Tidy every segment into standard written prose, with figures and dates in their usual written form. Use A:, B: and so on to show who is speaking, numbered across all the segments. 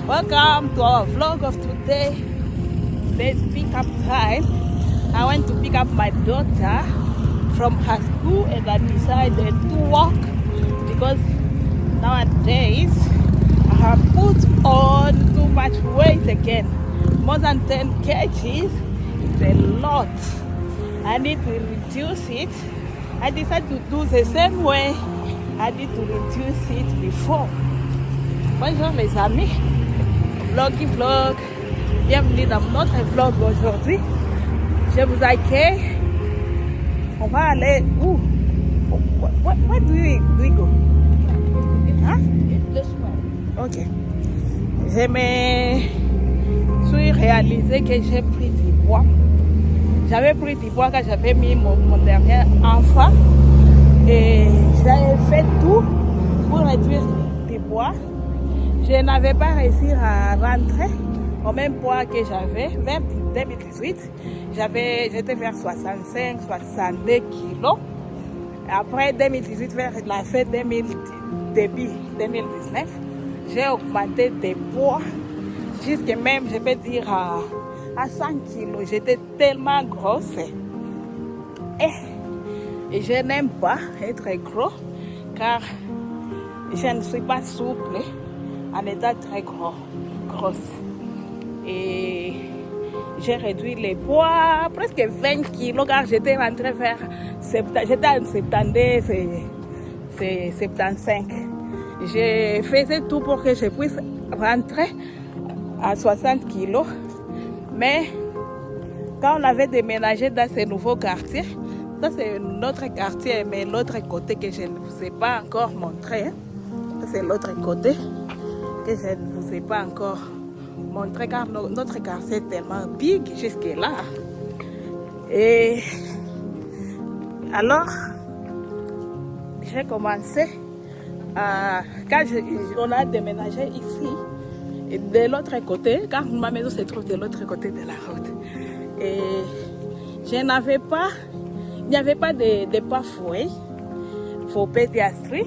A: Welcome to our vlog of today. Today's pick up time. I went to pick up my daughter from her school and I decided to walk because nowadays I have put on too much weight again. More than 10 kgs. It's a lot. I need to reduce it. I decided to do the same way I need to reduce it before. Bonjour les amis, vlog, bienvenue dans notre vlog aujourd'hui. Je vous accueille. On va aller où? Where do we go? Hein? Ok. Je me suis réalisé que j'ai pris du poids. J'avais pris du poids quand j'avais mis mon dernier enfant. Et j'avais fait tout pour réduire du poids. Je n'avais pas réussi à rentrer au même poids que j'avais vers 2018. J'étais vers 65-62 kilos. Après 2018, vers la fin début 2019, j'ai augmenté des poids jusqu'à même, je peux dire, à 100 kilos. J'étais tellement grosse. Et je n'aime pas être gros car je ne suis pas souple en étant très grosse. Et j'ai réduit les poids presque 20 kilos car j'étais rentrée vers 70, j'étais en 72, c'est 75. Je faisais tout pour que je puisse rentrer à 60 kilos. Mais quand on avait déménagé dans ce nouveau quartier, ça c'est notre quartier, mais l'autre côté que je ne vous ai pas encore montré. Ça c'est l'autre côté que je ne vous ai pas encore montré car notre quartier est tellement big jusque là. Et alors, j'ai commencé quand on a déménagé ici, et de l'autre côté, car ma maison se trouve de l'autre côté de la route. Et je n'avais pas, il n'y avait pas de pathway pour pédiatrie,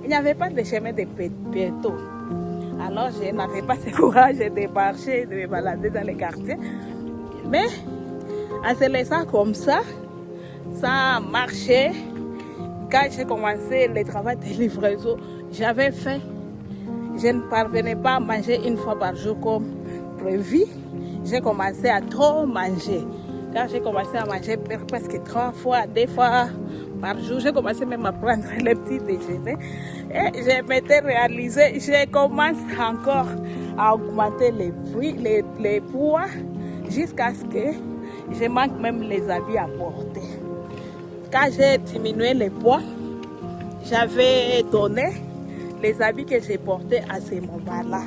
A: il n'y avait pas de chemin de piéton. Alors je n'avais pas ce courage de marcher, de me balader dans les quartiers. Mais en se laissant comme ça a marché. Quand j'ai commencé le travail de livraison, j'avais faim. Je ne parvenais pas à manger une fois par jour comme prévu. J'ai commencé à trop manger. Quand j'ai commencé à manger presque 3 fois, 2 fois par jour, j'ai commencé même à prendre les petits déjeuners. Et je m'étais réalisé, je commence encore à augmenter les poids jusqu'à ce que je manque même les habits à porter. Quand j'ai diminué les poids, j'avais donné les habits que j'ai portés à ce moment-là.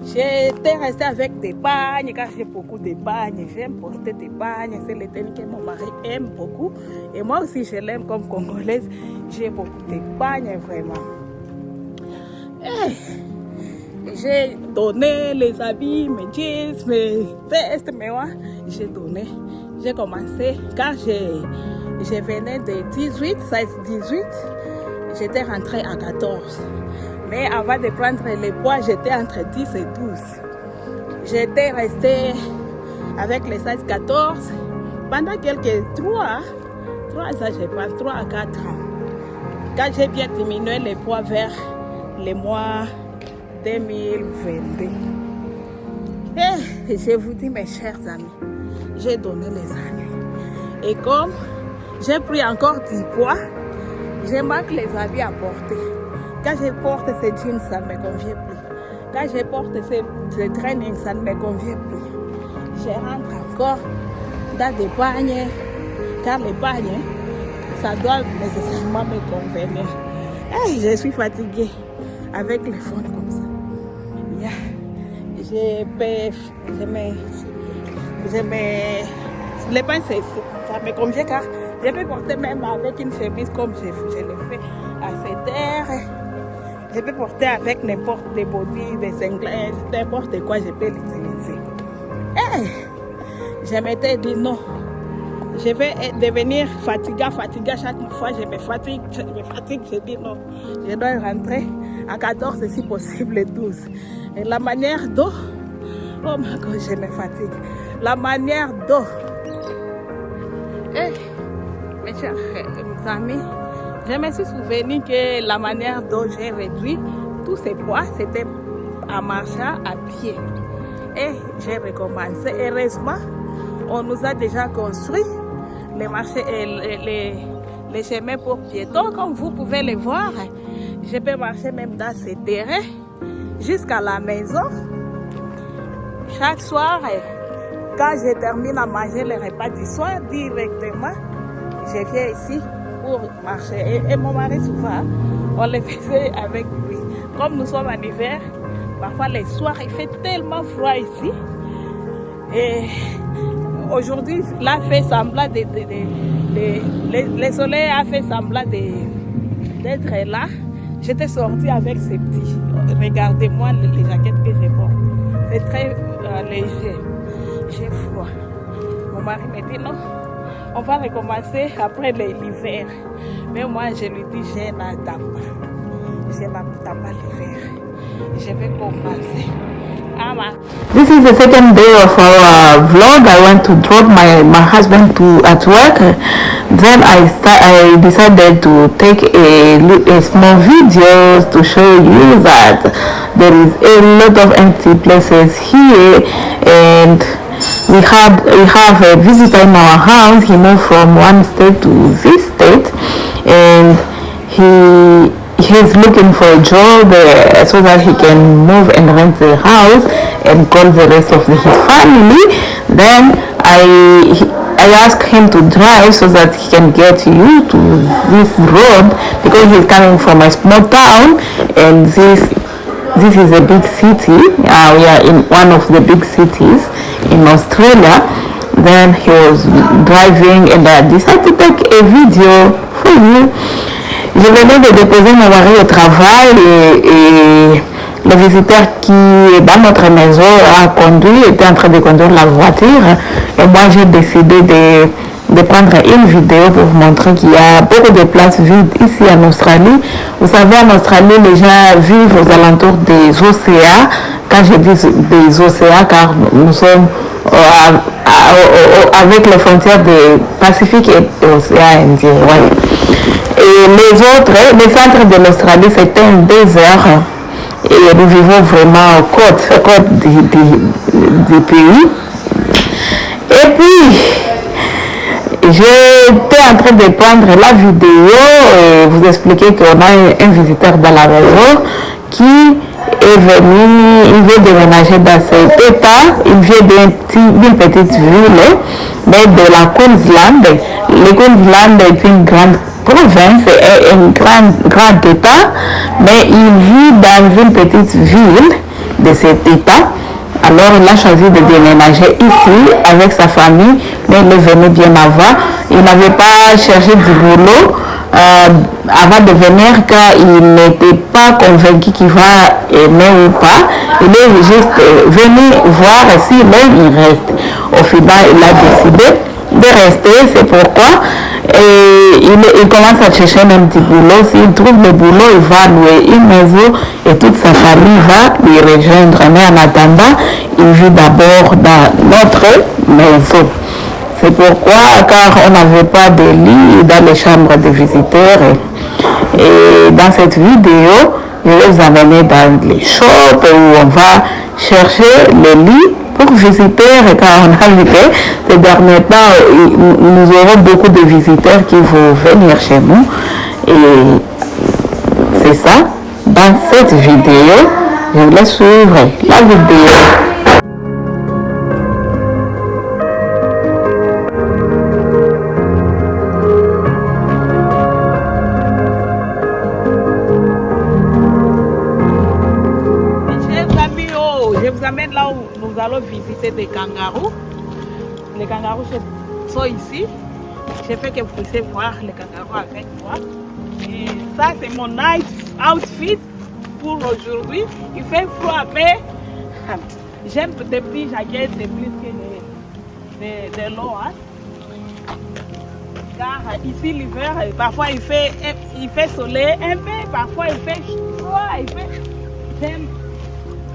A: J'étais restée avec des pagnes, car j'ai beaucoup de pagnes. J'aime porter des pagnes, c'est le tenue que mon mari aime beaucoup. Et moi aussi, je l'aime comme Congolaise. J'ai beaucoup de pagnes, vraiment. Et j'ai donné les habits, mes jeans, mes vestes, mes oies. J'ai donné. J'ai commencé, car je venais de 18, 16-18. J'étais rentrée à 14. Mais avant de prendre les poids, j'étais entre 10 et 12. J'étais restée avec les 16-14 pendant quelques 3 ans, je pense, 3 à 4 ans. Quand j'ai bien diminué les poids vers les mois 2022. Et je vous dis, mes chers amis, j'ai donné les années. Et comme j'ai pris encore du poids, je manque les habits à porter. Quand je porte ces jeans, ça ne me convient plus. Quand je porte ces trainings, ça ne me convient plus. Je rentre encore dans des pagnes, car les pagnes, ça doit nécessairement me convenir. Hey, je suis fatiguée avec les fonds comme ça. Les pagnes, ça me convient car je peux porter même avec une chemise comme je le fais à cette heure. Je peux porter avec n'importe des body, des singles, n'importe quoi, je peux l'utiliser. Hey, je m'étais dit non. Je vais devenir fatiguée chaque fois. Je me fatigue. Je dis non. Je dois rentrer à 14 si possible 12. Et la manière d'eau, oh my God, je me fatigue. La manière d'eau. Eh, mes chers amis, je me suis souvenu que la manière dont j'ai réduit tous ces poids, c'était en marchant à pied. Et j'ai recommencé. Heureusement, on nous a déjà construit les marchés et les chemins pour piétons. Comme vous pouvez le voir, je peux marcher même dans ces terrains jusqu'à la maison. Chaque soir, quand je termine à manger le repas du soir, directement, je viens ici pour marcher. Et mon mari, souvent, on le faisait avec lui. Comme nous sommes en hiver, parfois les soirs, il fait tellement froid ici. Et aujourd'hui, là, fait semblant le soleil a fait semblant d'être là. J'étais sortie avec ces petits. Regardez-moi les jaquettes que je porte. C'est très léger. J'ai froid. Mon mari me dit non, on va recommencer après l'hiver. Mais moi, je lui dis, je n'attends pas. Je n'attends pas l'hiver. Je vais commencer.
B: This is the second day of our vlog. I went to drop my husband at work. Then I decided to take a small video to show you that there is a lot of empty places here, and we have a visitor in our house. He moved from one state to this state, and he's looking for a job so that he can move and rent the house and call the rest of his family. Then I asked him to drive so that he can get you to this road, because he's coming from a small town and this is a big city. We are in one of the big cities in Australia. Then he was driving and I decided to take a video for you. Je venais de déposer mon mari au travail et le visiteur qui est dans notre maison était en train de conduire la voiture. Et moi, j'ai décidé de prendre une vidéo pour vous montrer qu'il y a beaucoup de places vides ici en Australie. Vous savez, en Australie, les gens vivent aux alentours des océans. Quand je dis des océans, car nous sommes avec les frontières du Pacifique et l'océan Indien. Ouais. Et les centres de l'Australie, c'est un désert. Et nous vivons vraiment aux côtes du pays. Et puis, j'étais en train de prendre la vidéo et vous expliquer qu'on a un visiteur dans la maison qui est venu, il veut déménager dans cet état, il vient d'une petite ville, mais de la Queensland. Le Queensland est une grande province et un grand état, mais il vit dans une petite ville de cet état. Alors il a choisi de déménager ici avec sa famille, mais il est venu bien avant. Il n'avait pas cherché du boulot avant de venir, car il n'était pas convaincu qu'il va aimer ou pas. Il est juste venu voir s'il aime, il reste. Au final, il a décidé de rester, c'est pourquoi il commence à chercher un petit boulot. S'il trouve le boulot, il va louer une maison et toute sa famille va lui rejoindre. Mais en attendant, il vit d'abord dans notre maison. C'est pourquoi, car on n'avait pas de lit dans les chambres des visiteurs. Et dans cette vidéo, je vais vous amener dans les shops où on va chercher le lit pour visiteurs, car on a vu que ces derniers temps, nous aurons beaucoup de visiteurs qui vont venir chez nous. Et c'est ça, dans cette vidéo, je vous laisse suivre la vidéo.
A: Là où nous allons visiter des kangourous. Les kangourous sont ici. J'ai fait que vous puissiez voir les kangourous avec moi. Et ça, c'est mon outfit pour aujourd'hui. Il fait froid, mais j'aime des petites jaquettes, des plus que de l'eau. Hein. Car ici, l'hiver, parfois il fait soleil un peu, parfois il fait froid. J'aime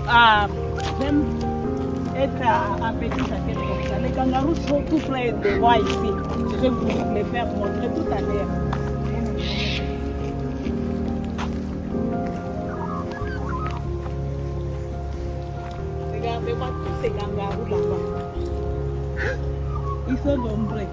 A: j'aime être à petit à tête comme ça. Les kangourous sont tout près de moi ici. Je vais vous les faire montrer tout à l'heure. Regardez-moi tous ces kangourous là-bas. Ils sont nombreux.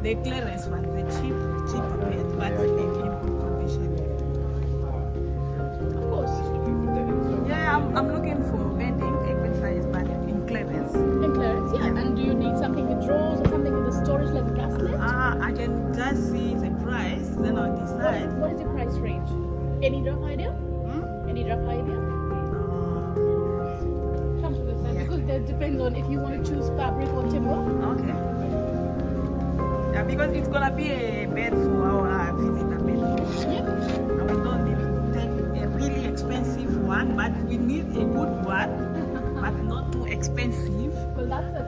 A: The clearance one, the cheap bed, but in good condition. Of course. Yeah, I'm looking for bedding, a good size, but in clearance.
C: In clearance, yeah. And do you need something with drawers or something with the storage like a cabinet?
A: I can just see the price, then I'll decide.
C: What is the price range? Any rough idea? Any rough idea? Come to this side, because that depends on if you want to choose fabric or timber.
A: Okay. Yeah, because it's gonna be a bed for our visitor bed.
C: Yep.
A: And we don't need to take a really expensive one, but we need a good one, but not too expensive.
C: Well, that's a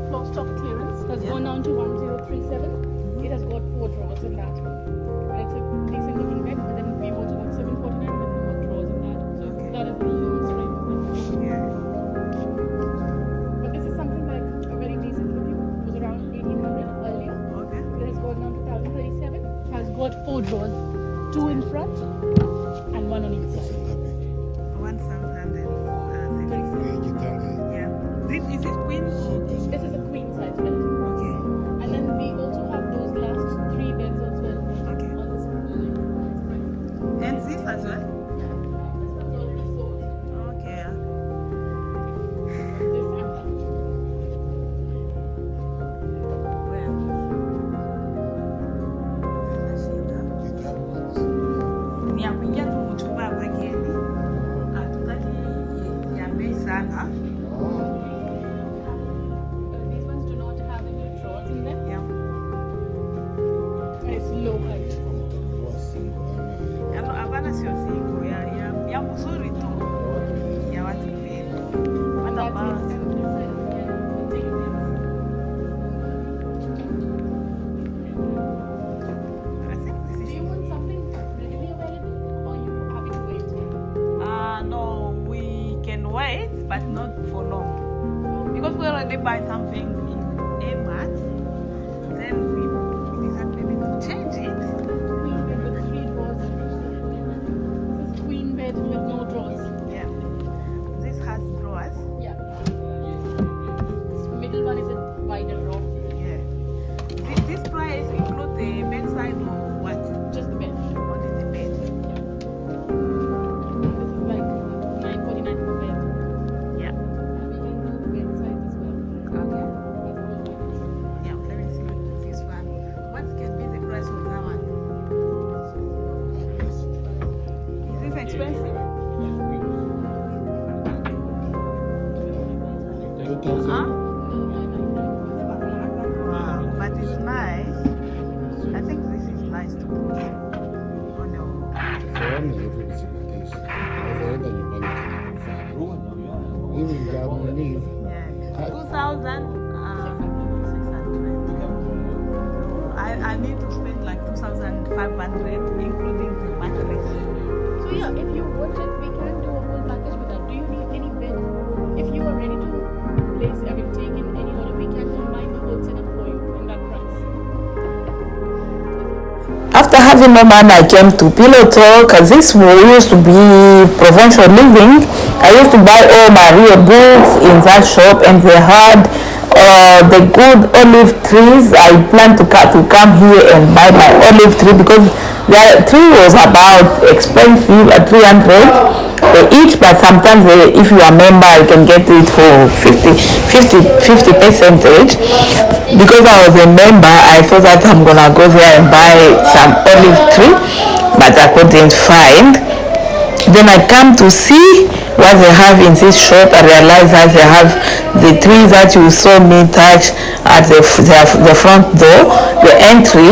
C: floor stock clearance. Has gone down to 1037. It has got 4 drawers in that. And it's a decent looking bed. And then we've also got 749 with more drawers in that. So that is the lowest range.
A: Yeah.
C: But this is something like a very decent looking. It was around 1800 earlier.
A: Okay.
C: It has gone down to 1037. Has got 4 drawers. 2 in front and 1 on each side.
A: 1,000. Yeah. Is this queen?
C: This is a queen size bed.
A: Okay.
C: And then we also have those last 3 beds as well.
A: Okay.
C: On this one.
A: And this as well?
C: This one's already sold.
A: Okay.
C: This and
A: Ni ya kuingia tu mchumba wageni, hatutaki ya bei sana.
C: these ones do not have any drawers in them.
A: Yeah.
C: And it's low height.
A: Yaani hapana, sio single ya mzuri tu ya watu mbili. Hata
C: That's
A: ba
C: it. And this side is where the thing is.
A: I think this
C: Do
A: is
C: you want something readily available or you happy to wait?
A: no, we can wait, but not for long. Because we already buy something in Amat, then we decide maybe to change it.
C: Queen bed with 3 drawers. This is queen bed with no drawers.
A: Yeah. This has drawers.
C: Yeah. This middle one is a wider drawer.
A: Yeah. This price include the bedside or what?
C: Just the bed.
A: Only the bed.
C: This is like 949 per bed.
A: Yeah.
C: And we can do the bed size as well.
A: Okay.
C: That's all fine.
A: Yeah. Let me see this one. What can be the price of that one? Is this expensive? Huh? Wow. But it's nice. I think this is nice to put on your. Yeah. 2,600. I need to spend like 2,500, including the mattress.
C: So yeah, if you want it, we can do a whole package with that. Do
B: after having no money, I came to Pillow Talk. This used to be Provincial Living. I used to buy all my real books in that shop, and they had the good olive trees. I planned to come here and buy my olive tree because the tree was about expensive at 300 each, but sometimes if you are a member you can get it for 50% each. Because I was a member, I thought that I'm gonna go there and buy some olive tree, but I couldn't find. Then I come to see what they have in this shop. I realized that they have the tree that you saw me touch at the front door, the entry.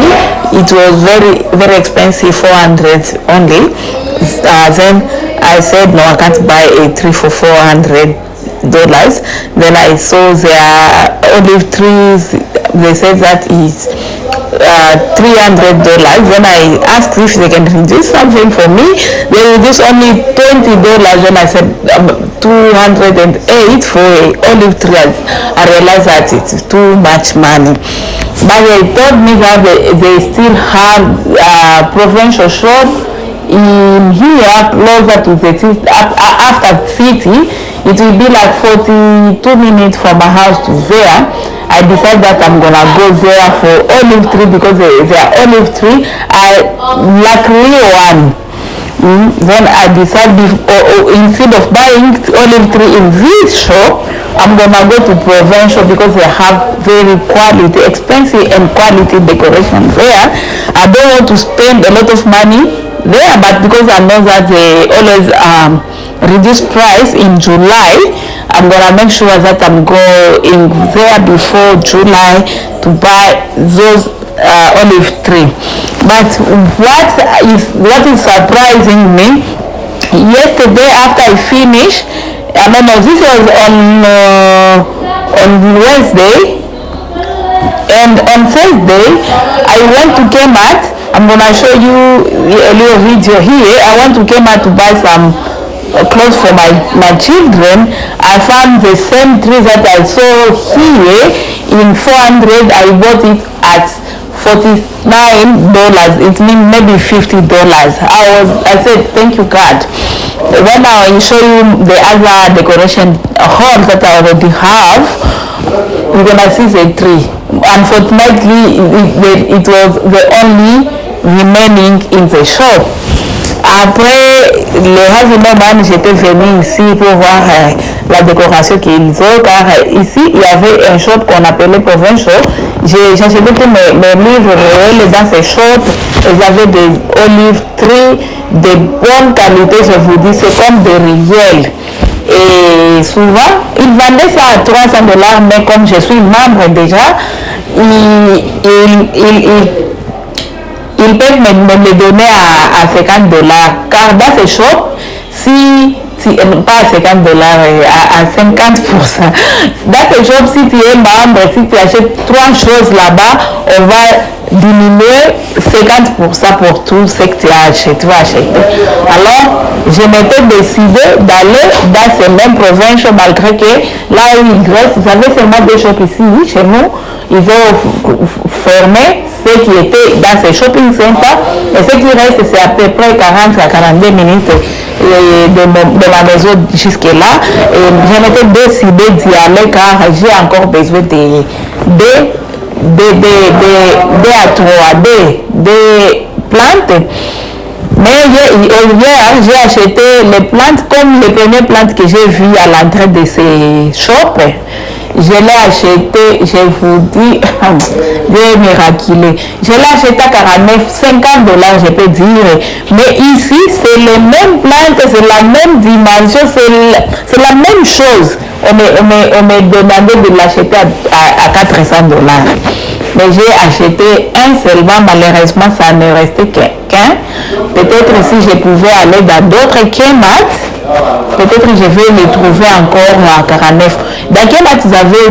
B: It was very expensive, 400 only. Then I said no, I can't buy a tree for $400. Then I saw their olive trees. They said that is $300. Then I asked if they can reduce something for me. They reduced only $20. When I said $208 for an olive tree, I realized that it's too much money. But they told me that they still have a provincial shop in here closer to the city. After city, it will be like 42 minutes from my house to there. I decided that I'm gonna go there for olive tree because their olive tree are like real one. Then I decided instead of buying olive tree in this shop, I'm gonna go to Provincial because they have very quality, expensive and quality decoration there. I don't want to spend a lot of money there, but because I know that they always reduce price in July, I'm gonna make sure that I'm going there before July to buy those olive tree. But what is surprising me, yesterday after I finished, this was on Wednesday, and on Thursday I went to Kmart. I'm gonna show you a little video here. I went to Kmart to buy some clothes for my children. I found the same tree that I saw here in 400. I bought it at $49. It means maybe $50. I said thank you God. When I show you the other decoration hall that I already have, we're gonna see the tree. Unfortunately, it was the only remaining in the shop. Après, le Havinoman, j'étais venu ici pour voir la décoration qu'ils ont, car ici, il y avait un shop qu'on appelait Provincial. J'ai acheté tous mes livres réels dans ces shops. Ils avaient des olive trees de bonne qualité, je vous dis, c'est comme des rivières. Et souvent, ils vendaient ça à $300, mais comme je suis membre déjà, ils peuvent me le donner à $50, car dans ces shops, pas à $50, à 50%. Dans ces shops, si tu es membre, si tu achètes 3 choses là-bas, on va diminuer 50% pour tout ce que tu as acheté. Alors, je m'étais décidé d'aller dans ces mêmes provinces, malgré que là où ils restent, ils avaient seulement 2 shops ici, chez nous. Ils ont fermé ce qui était dans ces shopping centers, et ce qui reste, c'est à peu près 40 à 42 minutes de ma maison jusque-là. Et je m'étais décidé d'y aller car j'ai encore besoin de plantes. Mais hier, j'ai acheté les plantes comme les premières plantes que j'ai vues à l'entrée de ces shops. Je l'ai acheté, je vous dis, j'ai miraculé. Je l'ai acheté à $50, je peux dire. Mais ici, c'est les mêmes plantes, c'est la même dimension, c'est la même chose. On me demandait de l'acheter à $400. Mais j'ai acheté un seulement, malheureusement, ça ne restait qu'un. Peut-être si je pouvais aller dans d'autres Kmart, peut-être je vais les trouver encore à 49. Dans Kmart, vous avez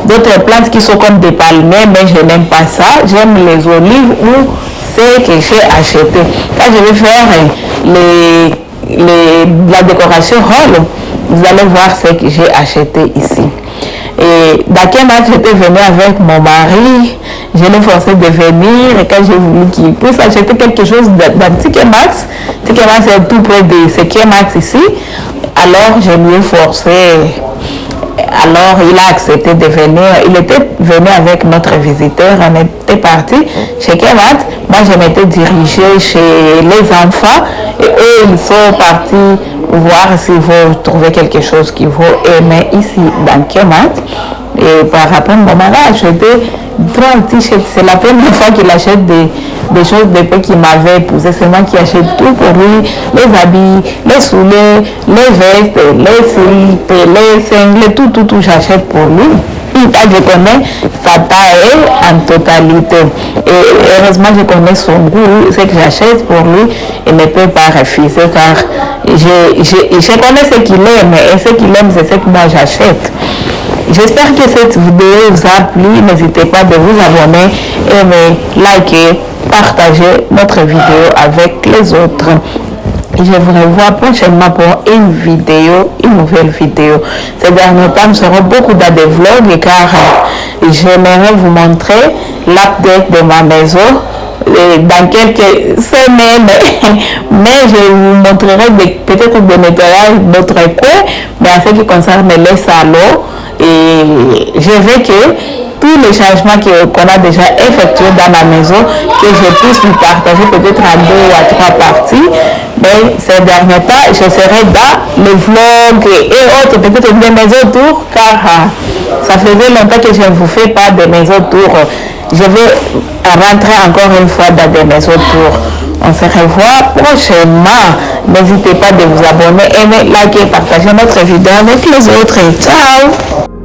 B: d'autres plantes qui sont comme des palmiers, mais je n'aime pas ça. J'aime les olives ou ce que j'ai acheté. Quand je vais faire la décoration hall, vous allez voir ce que j'ai acheté ici. Et dans Kmart, j'étais venue avec mon mari je l'ai forcé de venir et quand j'ai voulu qu'il puisse acheter quelque chose dans Ticket Max est tout près de Ticket Max ici, alors je lui ai forcé. Alors il a accepté de venir, il était venu avec notre visiteur, on était parti chez Kemat, moi je m'étais dirigée chez les enfants et eux ils sont partis voir s'ils vont trouver quelque chose qu'ils vont aimer ici dans Kemat. Et par rapport à mon mari, j'étais grand t-shirt, c'est la première fois qu'il achète des choses depuis qu'il m'avait épousé, c'est moi qui achète tout pour lui, les habits, les souliers, les vestes, les slips, les singles, tout j'achète pour lui. Quand je connais sa taille en totalité et heureusement je connais son goût, ce que j'achète pour lui, il ne peut pas refuser car je connais ce qu'il aime et ce qu'il aime c'est ce que moi j'achète. J'espère que cette vidéo vous a plu. N'hésitez pas de vous abonner, aimer, liker, partager notre vidéo avec les autres. Je vous revois prochainement pour une nouvelle vidéo. Ces derniers temps, nous serons beaucoup dans des vlogs car j'aimerais vous montrer l'update de ma maison dans quelques semaines, mais je vous montrerai peut-être des nettoyages d'autres coins, mais en ce qui concerne les salons, et je veux que tous les changements qu'on a déjà effectués dans la maison, que je puisse vous partager peut-être en 2 ou à 3 parties. Mais ces derniers temps, je serai dans les vlogs et autres, peut-être des maisons tours, car ça faisait longtemps que je ne vous fais pas de maisons tours. Je vais rentrer encore une fois dans des maisons tours. On se revoit prochainement. N'hésitez pas de vous abonner, aimer, liker, partager notre vidéo avec les autres. Ciao!